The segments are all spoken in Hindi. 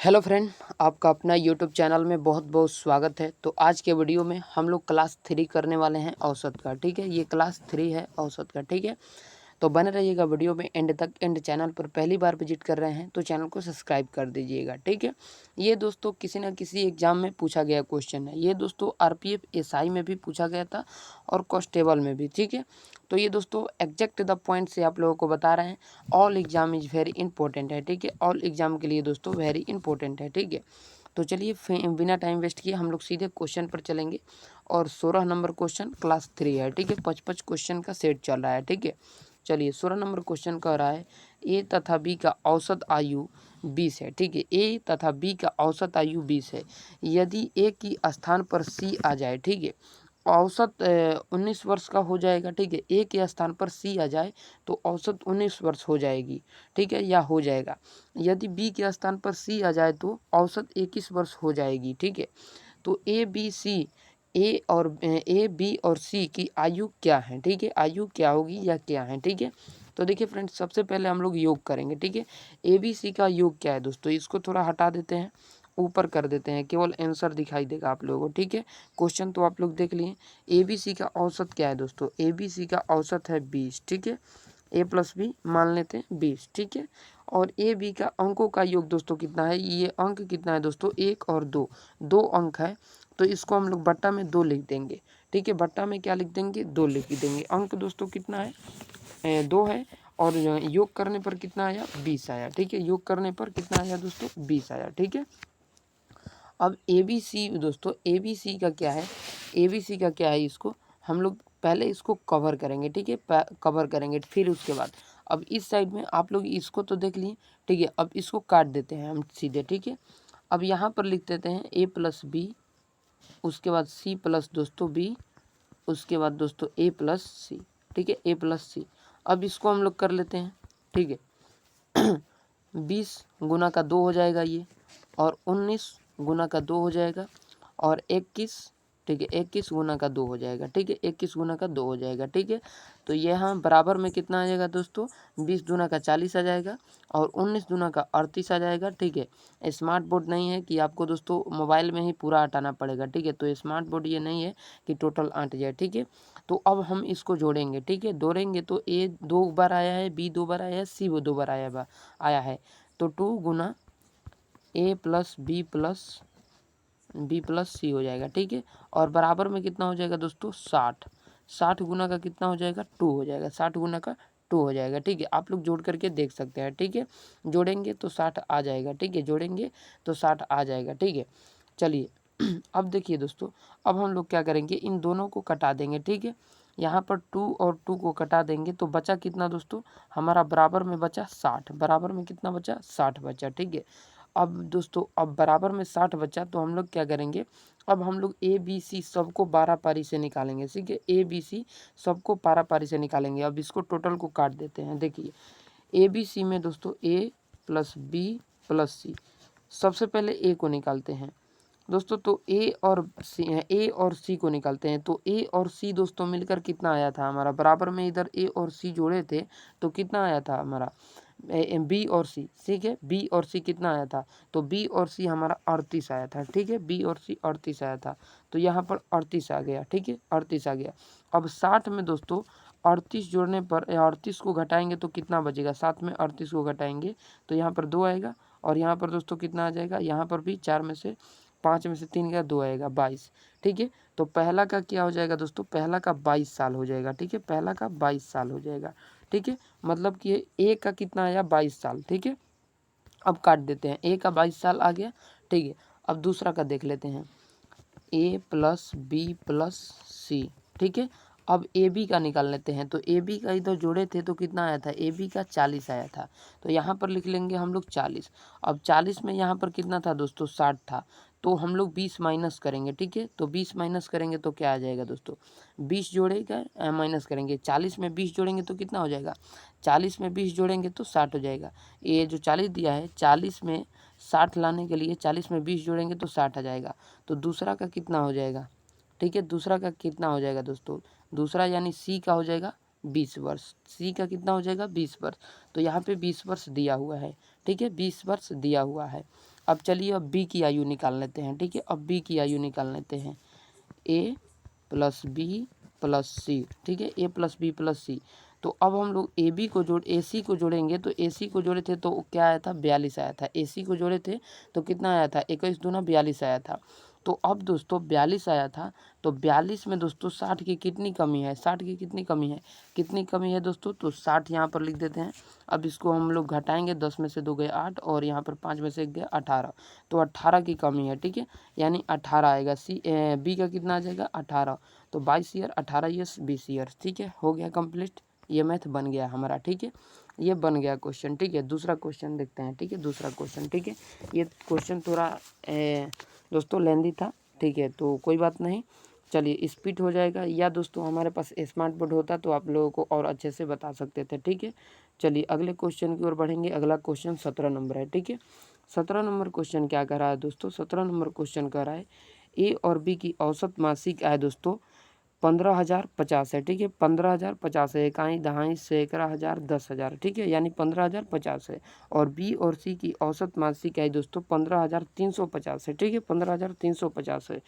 हेलो फ्रेंड, आपका अपना यूट्यूब चैनल में बहुत बहुत स्वागत है। तो आज के वीडियो में हम लोग क्लास 3 करने वाले हैं औसत का। ठीक है, ये क्लास 3 है औसत का। ठीक है, तो बने रहिएगा वीडियो में एंड तक। एंड चैनल पर पहली बार विजिट कर रहे हैं तो चैनल को सब्सक्राइब कर दीजिएगा। ठीक है, ये दोस्तों किसी न किसी एग्जाम में पूछा गया क्वेश्चन है। ये दोस्तों आरपीएफ एसआई में भी पूछा गया था और कांस्टेबल में भी। ठीक है, तो ये दोस्तों एग्जैक्ट द पॉइंट से आप लोगों को बता रहे हैं। All exam is very important है। ठीक है, ऑल एग्जाम के लिए दोस्तों वेरी इंपॉर्टेंट है। ठीक है, तो चलिए बिना टाइम वेस्ट किए हम लोग सीधे क्वेश्चन पर चलेंगे। और 16 नंबर क्वेश्चन क्लास 3 है। ठीक है, 5-5 क्वेश्चन का सेट चल रहा है। ठीक है, चलिए 16 नंबर क्वेश्चन कह रहा है ए तथा बी का औसत आयु 20 है। ठीक है, ए तथा बी का औसत आयु 20 है। यदि ए की स्थान पर सी आ जाए, ठीक है, औसत 19 वर्ष का हो जाएगा। ठीक है, ए के स्थान पर सी आ जाए तो औसत 19 वर्ष हो जाएगी। ठीक है, या हो जाएगा। यदि बी के स्थान पर सी आ जाए तो औसत 21 वर्ष हो जाएगी। ठीक है, तो A B C A B और सी की आयु क्या है। ठीक है, आयु क्या होगी या क्या है। ठीक है, तो देखिए फ्रेंड्स, सबसे पहले हम लोग योग करेंगे। ठीक है, ए बी सी का योग क्या है दोस्तों, इसको थोड़ा हटा देते हैं, ऊपर कर देते हैं, केवल आंसर दिखाई देगा आप लोगों को। ठीक है, क्वेश्चन तो आप लोग देख लिए। ए बी सी का औसत क्या है दोस्तों, ए बी सी का औसत है 20। ठीक है, ए प्लस बी मान लेते हैं 20। ठीक है, और ए बी का अंकों का योग दोस्तों कितना है, ये अंक कितना है दोस्तों, 1 और 2, 2 अंक है। तो इसको हम लोग बट्टा में 2 लिख देंगे। ठीक है, बट्टा में क्या लिख देंगे, 2 लिख देंगे। अंक दोस्तों कितना है, 2 है। और योग करने पर कितना आया, 20 आया। ठीक है, योग करने पर कितना आया दोस्तों, 20 आया। ठीक है, अब ए बी सी दोस्तों, ए बी सी का क्या है, ए बी सी का क्या है, इसको हम लोग पहले इसको कवर करेंगे। ठीक है, कवर करेंगे, फिर उसके बाद अब इस साइड में आप लोग इसको तो देख लिए। ठीक है, अब इसको काट देते हैं हम सीधे। ठीक है, अब यहाँ पर लिख देते हैं ए प्लस बी, उसके बाद सी प्लस दोस्तों बी, उसके बाद दोस्तों ए प्लस सी। ठीक है, ए प्लस सी। अब इसको हम लोग कर लेते हैं। ठीक है, 20 गुना का 2 हो जाएगा ये, और 19 गुना का 2 हो जाएगा, और 21। ठीक है, 21 गुना का 2 हो जाएगा। ठीक है, 21 गुना का 2 हो जाएगा। ठीक है, तो यहाँ बराबर में कितना आ जाएगा दोस्तों, 20 दूना का 40 आ जाएगा, और 19 दूना का 38 आ जाएगा। ठीक है, स्मार्ट बोर्ड नहीं है कि आपको दोस्तों मोबाइल में ही पूरा हटाना पड़ेगा। ठीक है, तो स्मार्ट बोर्ड ये नहीं है कि टोटल आंट जाए। ठीक है, तो अब हम इसको जोड़ेंगे। ठीक है, जोड़ेंगे तो ए 2 बार आया है, बी 2 बार आया है, सी वो 2 बार आया है। तो 2 गुना ए प्लस बी प्लस सी हो जाएगा। ठीक है, और बराबर में कितना हो जाएगा दोस्तों, 60। 60 गुना का कितना हो जाएगा, 2 हो जाएगा। 60 गुना का 2 हो जाएगा। ठीक है, आप लोग जोड़ करके देख सकते हैं। ठीक है, जोड़ेंगे तो 60 आ जाएगा। ठीक है, जोड़ेंगे तो 60 आ जाएगा। ठीक है, चलिए अब देखिए दोस्तों, अब हम लोग क्या करेंगे, इन दोनों को कटा देंगे। ठीक है, यहाँ पर 2 और 2 को कटा देंगे तो बचा कितना दोस्तों, हमारा बराबर में बचा 60। बराबर में कितना बचा, 60 बचा। ठीक है, अब दोस्तों, अब बराबर में 60 बचा तो हम लोग क्या करेंगे, अब हम लोग ए बी सी सबको 12 पारी से निकालेंगे। ठीक है, ए बी सी सबको 12 पारी से निकालेंगे। अब इसको टोटल को काट देते हैं। देखिए ए बी सी में दोस्तों ए प्लस बी प्लस सी, सबसे पहले ए को निकालते हैं दोस्तों, तो ए और सी को निकालते हैं। तो ए और सी दोस्तों मिलकर कितना आया था हमारा, बराबर में इधर ए और सी जोड़े थे तो कितना आया था हमारा, बी और सी। ठीक है, बी और सी कितना आया था, तो बी और सी हमारा 38 आया था। ठीक है, बी और सी 38 आया था, तो यहाँ पर 38 आ गया। ठीक है, 38 आ गया। अब 60 में दोस्तों 38 जोड़ने पर 38 को घटाएंगे तो कितना बचेगा, 7 में 38 को घटाएंगे तो यहाँ पर 2 आएगा, और यहाँ पर दोस्तों कितना आ जाएगा, यहाँ पर भी 4 में से 5 में से 3 गया, 2 आएगा, 22। ठीक है, तो पहला का क्या हो जाएगा दोस्तों, पहला का 22 साल हो जाएगा। ठीक है, पहला का 22 साल हो जाएगा। ठीक है, मतलब कि ए का कितना आया, 22 साल। ठीक है, अब काट देते हैं, ए का 22 साल आ गया। ठीक है, अब दूसरा का देख लेते हैं, ए प्लस बी प्लस सी। ठीक है, अब ए बी का निकाल लेते हैं। तो ए बी का इधर जोड़े थे तो कितना आया था, ए बी का 40 आया था, तो यहाँ पर लिख लेंगे हम लोग 40। अब 40 में यहाँ पर कितना था दोस्तों, 60 था, तो हम लोग 20 माइनस करेंगे। ठीक है, तो 20 माइनस करेंगे तो क्या आ जाएगा दोस्तों, 20 जोड़ेगा माइनस करेंगे, 40 में 20 जोड़ेंगे तो कितना हो जाएगा, 40 में 20 जोड़ेंगे तो 60 हो जाएगा। ये जो 40 दिया है, 40 में 60 लाने के लिए 40 में 20 जोड़ेंगे तो 60 आ जाएगा। तो दूसरा का कितना हो जाएगा, ठीक है, दूसरा का कितना हो जाएगा दोस्तों, दूसरा यानी सी का हो जाएगा 20 वर्ष। सी का कितना हो जाएगा, 20 वर्ष। तो यहाँ पे 20 वर्ष दिया हुआ है। ठीक है, 20 वर्ष दिया हुआ है। अब चलिए अब बी की आयु निकाल लेते हैं, ठीक है। अब बी की आयु निकाल लेते हैं, ए प्लस बी प्लस सी, ठीक है, ए प्लस बी प्लस सी। तो अब हम लोग ए सी को जोड़ेंगे, तो ए सी को जोड़े थे तो क्या आया था, 42 आया था। ए सी को जोड़े थे तो कितना आया था, 21 दूना 42 आया था। तो अब दोस्तों 42 आया था, तो 42 में दोस्तों 60 की कितनी कमी है, 60 की कितनी कमी है, कितनी कमी है दोस्तों, तो 60 यहाँ पर लिख देते हैं। अब इसको हम लोग घटाएंगे, 10 में से 2 गए 8 और यहाँ पर 5 में से 1 गया 18, तो 18 की कमी है, ठीक है, यानी 18 आएगा। बी का कितना आ जाएगा 18, तो 22 ईयर 18 ईयर्स 20 ईयर्स, ठीक है, हो गया कंप्लीट। ये मैथ बन गया हमारा, ठीक है, ये बन गया क्वेश्चन, ठीक है। दूसरा क्वेश्चन देखते हैं, ठीक है, दूसरा क्वेश्चन, ठीक है। ये क्वेश्चन थोड़ा दोस्तों लेंदी था, ठीक है, तो कोई बात नहीं, चलिए स्पीड हो जाएगा, या दोस्तों हमारे पास स्मार्ट बोर्ड होता तो आप लोगों को और अच्छे से बता सकते थे, ठीक है। चलिए अगले क्वेश्चन की ओर बढ़ेंगे। अगला क्वेश्चन 17 नंबर है, ठीक है। 17 नंबर क्वेश्चन क्या कर रहा है दोस्तों, 17 नंबर क्वेश्चन कर रहा है ए और बी की औसत मासिक आय दोस्तों 15,050 है, ठीक है, 15,050 है, इकाई दहाई सैकड़ा हज़ार 10,000, ठीक है, यानी 15,050 है। और बी और सी की औसत मासिक आय दोस्तों 15,350 है, ठीक है, 15,350 है।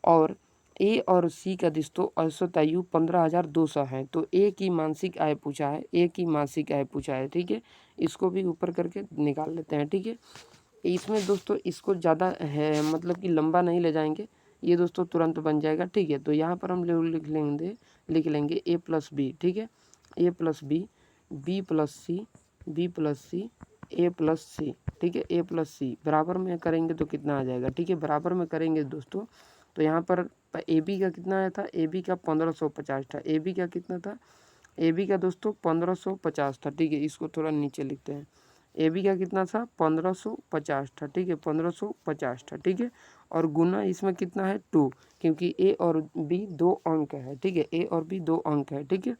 और ए और सी का दोस्तों औसत आयु 15,200 है। तो ए की मासिक आय पूछा है, ए की मासिक आय पूछा है, ठीक है, इसको भी ऊपर करके निकाल लेते हैं, ठीक है। इसमें दोस्तों इसको ज़्यादा है मतलब कि लंबा नहीं ले जाएंगे, ये दोस्तों तुरंत बन जाएगा, ठीक है। तो यहाँ पर हम लोग लिख लेंगे ए प्लस बी, ठीक है, ए प्लस बी, बी प्लस सी, बी प्लस सी, ए प्लस सी, ठीक है, ए प्लस सी बराबर में करेंगे तो कितना आ जाएगा, ठीक है, बराबर में करेंगे दोस्तों। तो यहाँ पर ए बी का कितना आया था, ए बी का 1550 था, ए बी का कितना था, ए बी का दोस्तों 1550 था, ठीक है, इसको थोड़ा नीचे लिखते हैं। ए बी का कितना था 1550 था, ठीक है, 1550 था, ठीक है। और गुना इसमें कितना है 2, क्योंकि ए और बी 2 अंक है, ठीक है, ए और बी 2 अंक है, ठीक है।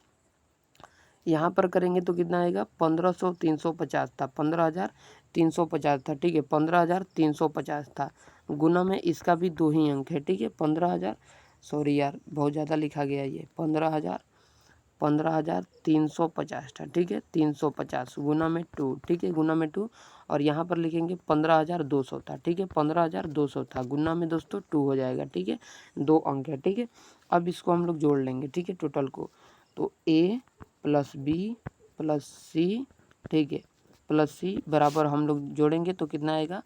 यहाँ पर करेंगे तो कितना आएगा 15,350 था, 15,350 था, ठीक है, 15,350 था। गुना में इसका भी 2 ही अंक है, ठीक है, 15,000, सॉरी यार बहुत ज़्यादा लिखा गया ये, 15,350 था, ठीक है, 350 गुना में 2, ठीक है, गुना में 2। और यहाँ पर लिखेंगे 15,200 था, ठीक है, 15,200 था, गुना में दोस्तों 2 हो जाएगा, ठीक है, 2 अंक है, ठीक है। अब इसको हम लोग जोड़ लेंगे, ठीक है, टोटल को। तो ए प्लस बी प्लस सी, ठीक है, प्लस सी बराबर हम लोग जोड़ेंगे तो कितना आएगा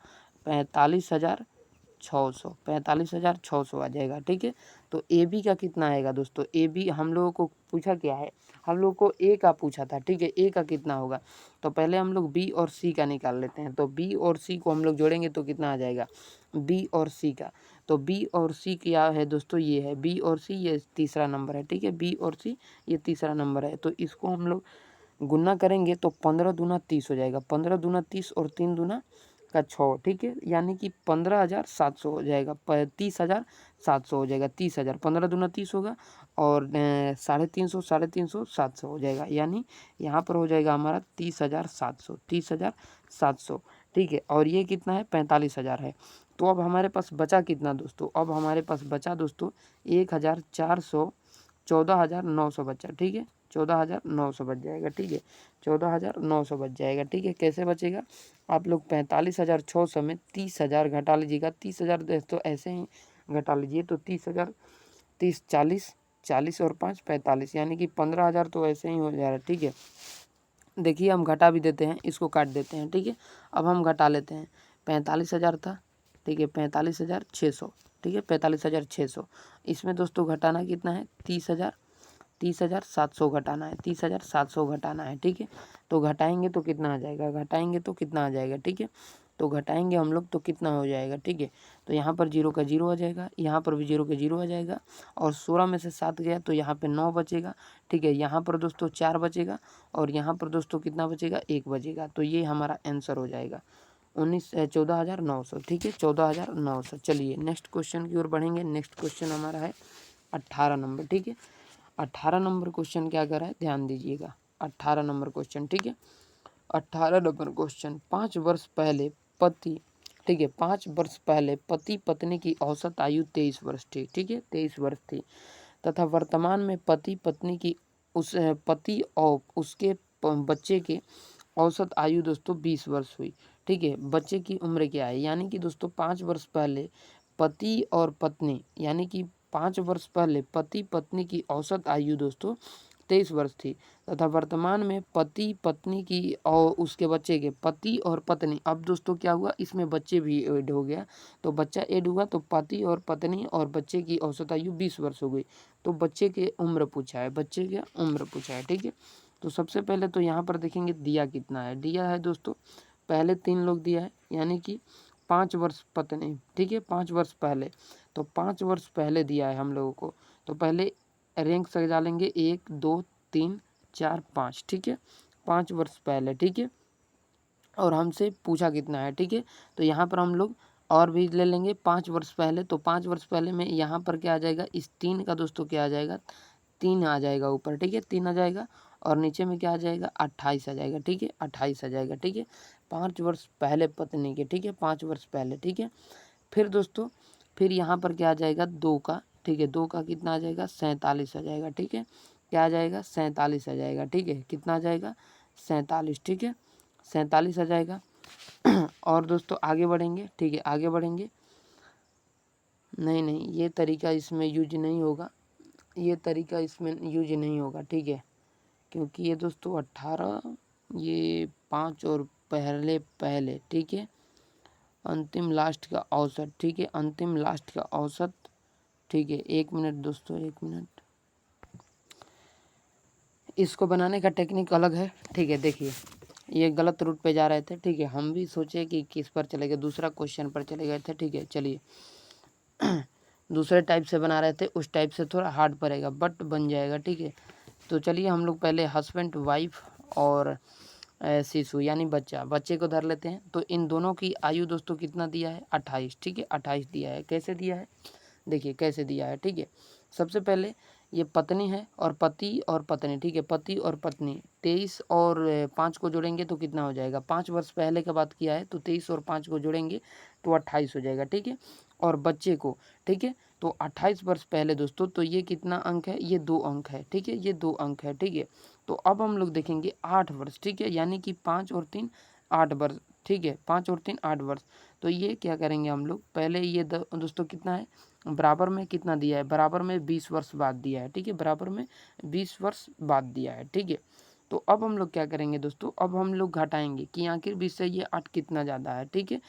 45,600, 45,600 आ जाएगा, ठीक है। तो ए बी का कितना आएगा दोस्तों, ए बी हम लोगों को पूछा क्या है, हम लोग को ए का पूछा था, ठीक है, ए का कितना होगा। तो पहले हम लोग बी और सी का निकाल लेते हैं। तो बी और सी को हम लोग जोड़ेंगे तो कितना आ जाएगा बी और सी का। तो बी और सी क्या है दोस्तों, ये है बी और सी, ये तीसरा नंबर है, ठीक है, बी और सी ये तीसरा नंबर है। तो इसको हम लोग गुना करेंगे तो 15 दूना 30 हो जाएगा, 15 दूना 30 और 3 दूना का 6, ठीक है, यानी कि 15,700 हो जाएगा, 30,700 हो जाएगा, 30,000, 15 दूना 30 होगा और 350, 350, 700 हो जाएगा, यानी यहाँ पर हो जाएगा हमारा 30,700, 30,700, ठीक है। और ये कितना है 45,000 है। तो अब हमारे पास बचा कितना दोस्तों, अब हमारे पास बचा दोस्तों 1,400, 14,900 बचा, ठीक है, 14,900 बच जाएगा, ठीक है, 14,900 बच जाएगा, ठीक है। कैसे बचेगा, आप लोग 45,600 में 30,000 घटा लीजिएगा, 30,000 तो ऐसे ही घटा लीजिए, तो 30,000, 30, 40, 40 और 5 45, यानी कि 15,000 तो ऐसे ही हो जा रहा है, ठीक है। देखिए हम घटा भी देते हैं, इसको काट देते हैं, ठीक है। अब हम घटा लेते हैं, 45,000 था, ठीक है, 45,600, ठीक है, 45,600। इसमें दोस्तों घटाना कितना है 30,000, 30,700 घटाना है, 30,700 घटाना है, ठीक है। तो घटाएंगे तो कितना आ जाएगा, घटाएंगे तो कितना आ जाएगा, ठीक है। तो घटाएंगे हम लोग तो कितना हो जाएगा, ठीक है। तो यहाँ पर 0 का 0 आ जाएगा, यहाँ पर भी 0 का 0 आ जाएगा, और 16 में से 7 गया तो यहाँ पे 9 बचेगा, ठीक है। यहाँ पर दोस्तों 4 बचेगा और यहाँ पर दोस्तों कितना बचेगा 1 बचेगा। तो ये हमारा आंसर हो जाएगा 14,900, ठीक है, 14,900। चलिए नेक्स्ट क्वेश्चन की ओर बढ़ेंगे। नेक्स्ट क्वेश्चन हमारा है 18 नंबर, ठीक है। 18 नंबर क्वेश्चन क्या कर रहा है, ध्यान दीजिएगा, 18 नंबर क्वेश्चन, ठीक है। 18 नंबर क्वेश्चन, 5 वर्ष पहले पति, ठीक है, 5 वर्ष पहले पति पत्नी की औसत आयु 23 वर्ष थी, ठीक है, 23 वर्ष थी, तथा वर्तमान में पति पत्नी की उस पति और उसके बच्चे के औसत आयु दोस्तों 20 वर्ष हुई। ठीक है, बच्चे की उम्र क्या है, यानी कि दोस्तों 5 वर्ष पहले पति और पत्नी, यानी कि 5 वर्ष पहले पति पत्नी की औसत आयु दोस्तों 23 वर्ष थी तथा वर्तमान में पति पत्नी की और उसके बच्चे के पति और पत्नी, अब दोस्तों क्या हुआ, इसमें बच्चे भी ऐड हो गया, तो बच्चा ऐड हुआ तो पति और पत्नी और बच्चे की औसत आयु 20 वर्ष हो गई। तो बच्चे के उम्र पूछा है, बच्चे की उम्र पूछा है। ठीक है, तो सबसे पहले तो यहाँ पर देखेंगे दिया कितना है। दिया है दोस्तों पहले 3 लोग दिया है, यानी कि 5 वर्ष पत्नी। ठीक है, 5 वर्ष पहले, तो 5 वर्ष पहले दिया है हम लोगों को, तो पहले रैंक सजा लेंगे 1 2 3 4 5। ठीक है, 5 वर्ष पहले। ठीक है, और हमसे पूछा कितना है। ठीक है, तो यहाँ पर हम लोग और भी ले लेंगे 5 वर्ष पहले, तो 5 वर्ष पहले में यहाँ पर क्या आ जाएगा, इस 3 का दोस्तों क्या आ जाएगा, 3 आ जाएगा ऊपर। ठीक है, 3 आ जाएगा और नीचे में क्या आ जाएगा, 28 आ जाएगा। ठीक है, 28 आ जाएगा। ठीक है, 5 वर्ष पहले पत्नी के। ठीक है, 5 वर्ष पहले। ठीक है, फिर दोस्तों फिर यहाँ पर क्या आ जाएगा 2 का। ठीक है, 2 का कितना आ जाएगा, 47 आ जाएगा। ठीक है, क्या आ जाएगा, 47 आ जाएगा। ठीक है, कितना आ जाएगा, 47। ठीक है, 47 आ जाएगा। और दोस्तों आगे बढ़ेंगे। ठीक है, आगे बढ़ेंगे, नहीं नहीं ये तरीका इसमें यूज नहीं होगा, ये तरीका इसमें यूज नहीं होगा। ठीक है, क्योंकि ये दोस्तों 18, ये 5 और पहले पहले। ठीक है, अंतिम लास्ट का औसत। ठीक है, अंतिम लास्ट का औसत। ठीक है, 1 मिनट दोस्तों, 1 मिनट, इसको बनाने का टेक्निक अलग है। ठीक है, देखिए ये गलत रूट पे जा रहे थे। ठीक है, हम भी सोचे कि किस पर चले गए, दूसरा क्वेश्चन पर चले गए थे। ठीक है, चलिए दूसरे टाइप से बना रहे थे, उस टाइप से थोड़ा हार्ड पड़ेगा बट बन जाएगा। ठीक है, तो चलिए हम लोग पहले हस्बैंड वाइफ और शिशु यानी बच्चे को धर लेते हैं। तो इन दोनों की आयु दोस्तों कितना दिया है, 28। ठीक है, 28 दिया है। कैसे दिया है, देखिए कैसे दिया है। ठीक है, सबसे पहले ये पत्नी है और पति और पत्नी। ठीक है, पति और पत्नी, 23 और 5 को जोड़ेंगे तो कितना हो जाएगा, 5 वर्ष पहले का बात किया है तो 23 और 5 को जोड़ेंगे तो 28 हो जाएगा। ठीक है, और बच्चे को, ठीक है, तो 28 वर्ष पहले दोस्तों, तो ये कितना अंक है, ये 2 अंक है। ठीक है, ये 2 अंक है। ठीक है, तो अब हम लोग देखेंगे 8 वर्ष। ठीक है, यानी कि 5 और 3 8 वर्ष। ठीक है, 5 और 3 8 वर्ष। तो ये क्या करेंगे हम लोग, पहले ये दोस्तों कितना है, बराबर में कितना दिया है, बराबर में 20 वर्ष बाद दिया है। ठीक है, बराबर में 20 वर्ष बाद दिया है। ठीक है, तो अब हम लोग क्या करेंगे दोस्तों, अब हम लोग घटाएंगे कि आखिर 20 से ये 8 कितना ज़्यादा है। ठीक है,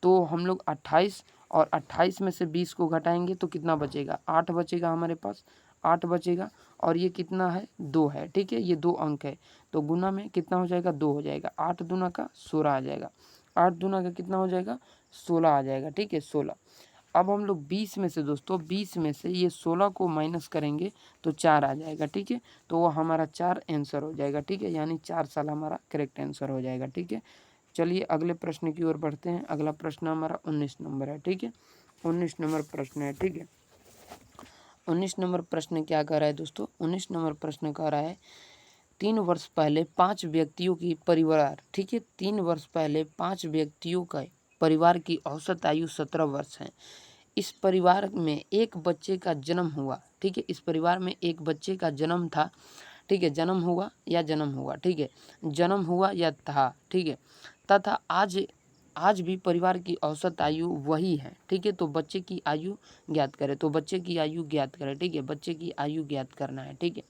तो हम लोग 28 और 28 में से 20 को घटाएंगे तो कितना बचेगा, 8 बचेगा हमारे पास, 8 बचेगा। और ये कितना है, 2 है। ठीक है, ये 2 अंक है, तो गुना में कितना हो जाएगा, 2 हो जाएगा। 8 दूना का 16 आ जाएगा, 8 दूना का कितना हो जाएगा, 16 आ जाएगा। ठीक है, 16। अब हम लोग 20 में से दोस्तों, 20 में से ये 16 को माइनस करेंगे तो 4 आ जाएगा। ठीक है, तो वो हमारा 4 आंसर हो जाएगा। ठीक है, यानी 4 साल हमारा करेक्ट आंसर हो जाएगा। ठीक है, चलिए अगले प्रश्न की ओर बढ़ते हैं। अगला प्रश्न हमारा 19 नंबर है। ठीक है, 19 नंबर प्रश्न है। ठीक है, 19 नंबर प्रश्न क्या कह रहा है दोस्तों, 19 नंबर प्रश्न कह रहा है 3 वर्ष पहले 5 व्यक्तियों की परिवार। ठीक है, 3 वर्ष पहले 5 व्यक्तियों का परिवार की औसत आयु 17 वर्ष है। इस परिवार में एक बच्चे का जन्म हुआ। ठीक है, इस परिवार में एक बच्चे का जन्म था। ठीक है, जन्म हुआ या जन्म हुआ। ठीक है, जन्म हुआ या था। ठीक है, तथा आज भी परिवार की औसत आयु वही है। ठीक है, तो बच्चे की आयु ज्ञात करें, तो बच्चे की आयु ज्ञात करें। ठीक है, बच्चे की आयु ज्ञात करना है। ठीक है,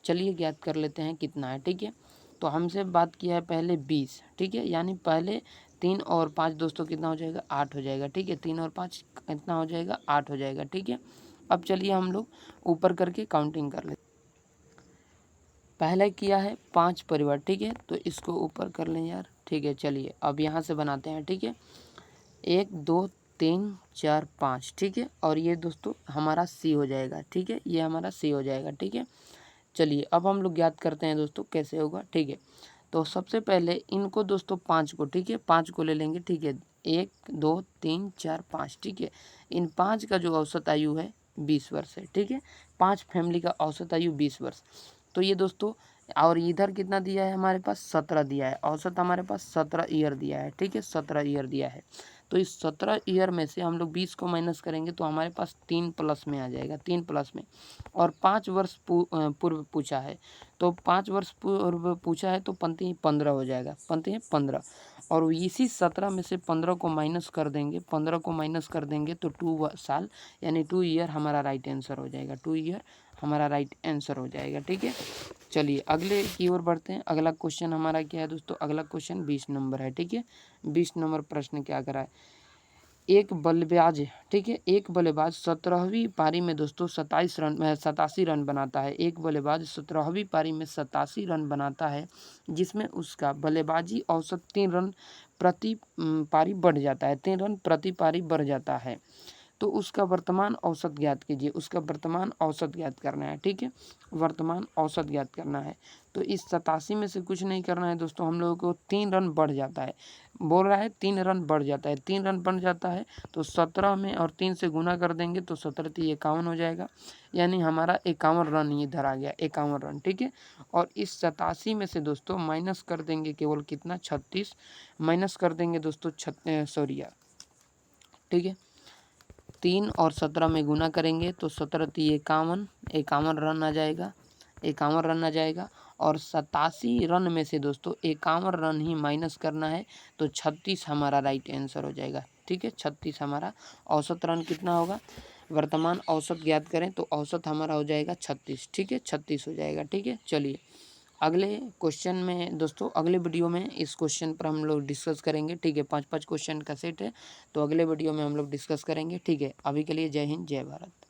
चलिए ज्ञात कर लेते हैं कितना है। ठीक है, तो हमसे बात किया है पहले 20। ठीक है, यानी पहले 3 और 5 दोस्तों कितना हो जाएगा, 8 हो जाएगा। ठीक है, 3 और 5 कितना हो जाएगा, 8 हो जाएगा। ठीक है, अब चलिए हम लोग ऊपर करके काउंटिंग कर लेते। पहले किया है 5 परिवार। ठीक है, तो इसको ऊपर कर लें यार। ठीक है, चलिए अब यहाँ से बनाते हैं। ठीक है, 1 2 3 4 5। ठीक है, और ये दोस्तों हमारा सी हो जाएगा। ठीक है, ये हमारा सी हो जाएगा। ठीक है, चलिए अब हम लोग ज्ञात करते हैं दोस्तों कैसे होगा। ठीक है, तो सबसे पहले इनको दोस्तों 5 को, ठीक है, 5 को ले लेंगे। ठीक है, 1 2 3 4 5। ठीक है, इन 5 का जो औसत आयु है 20 वर्ष है। ठीक है, 5 फैमिली का औसत आयु 20 वर्ष। तो ये दोस्तों, और इधर कितना दिया है हमारे पास, 17 दिया है। औसत हमारे पास 17 ईयर दिया है। ठीक है, 17 ईयर दिया है। तो इस 17 ईयर में से हम लोग 20 को माइनस करेंगे तो हमारे पास 3 प्लस में आ जाएगा, 3 प्लस में। और 5 वर्ष पूर्व पूछा है, तो 5 वर्ष पूर्व पूछा है तो पंक्ति 15 हो जाएगा, पंक्ति 15। और इसी 17 में से 15 को माइनस कर देंगे, 15 को माइनस कर देंगे तो 2 साल यानी 2 ईयर हमारा राइट आंसर हो जाएगा, 2 ईयर हमारा राइट आंसर हो जाएगा। ठीक है, चलिए अगले की ओर बढ़ते हैं। अगला क्वेश्चन हमारा क्या है दोस्तों, अगला क्वेश्चन 20 नंबर है। ठीक है, 20 नंबर प्रश्न क्या करा है, एक बल्लेबाज, ठीक है, एक बल्लेबाज 17वीं पारी में दोस्तों 87 रन बनाता है। एक बल्लेबाज 17वीं पारी में 87 रन बनाता है, जिसमें उसका बल्लेबाजी औसत 3 रन प्रति पारी बढ़ जाता है, 3 रन प्रति पारी बढ़ जाता है। तो उसका वर्तमान औसत ज्ञात कीजिए, उसका वर्तमान औसत ज्ञात करना है। ठीक है, वर्तमान औसत ज्ञात करना है। तो इस 87 में से कुछ नहीं करना है दोस्तों, हम लोगों को 3 रन बढ़ जाता है, बोल रहा है 3 रन बढ़ जाता है, 3 रन बढ़ जाता है तो 17 में और 3 से गुना कर देंगे तो 17 3 51 हो जाएगा, यानी हमारा 51 रन ये धरा गया, 51 रन। ठीक है, और इस 87 में से दोस्तों माइनस कर देंगे केवल कितना, 36 माइनस कर देंगे दोस्तों, सॉरी यार, ठीक है, 3 और 17 में गुना करेंगे तो 17 3 51, 51 रन आ जाएगा, 51 रन आ जाएगा। और 87 रन में से दोस्तों 51 रन ही माइनस करना है तो 36 हमारा राइट आंसर हो जाएगा। ठीक है, 36 हमारा औसत रन कितना होगा, वर्तमान औसत ज्ञात करें तो औसत हमारा हो जाएगा 36। ठीक है, 36 हो जाएगा। ठीक है, चलिए अगले क्वेश्चन में दोस्तों, अगले वीडियो में इस क्वेश्चन पर हम लोग डिस्कस करेंगे। ठीक है, 5-5 क्वेश्चन का सेट है, तो अगले वीडियो में हम लोग डिस्कस करेंगे। ठीक है, अभी के लिए जय हिंद, जय भारत।